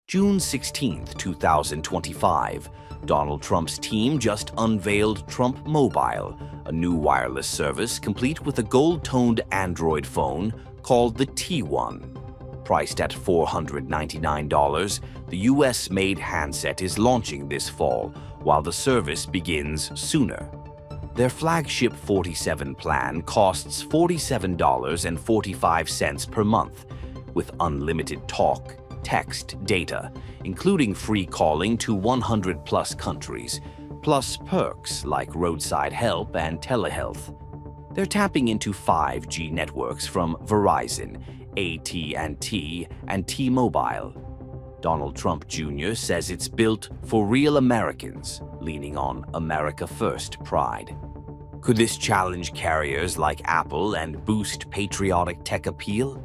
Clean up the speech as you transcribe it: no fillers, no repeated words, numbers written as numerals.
June 16, 2025, Donald Trump's team just unveiled Trump Mobile, a new wireless service complete with a gold-toned Android phone called the T1. Priced at $499, the US-made handset is launching this fall, while the service begins sooner. Their flagship 47 plan costs $47.45 per month, with unlimited talk, text, data, including free calling to 100-plus countries, plus perks like roadside help and telehealth. They're tapping into 5G networks from Verizon, AT&T, and T-Mobile. Donald Trump Jr. says it's built for real Americans, leaning on America First pride. Could this challenge carriers like Apple and boost patriotic tech appeal?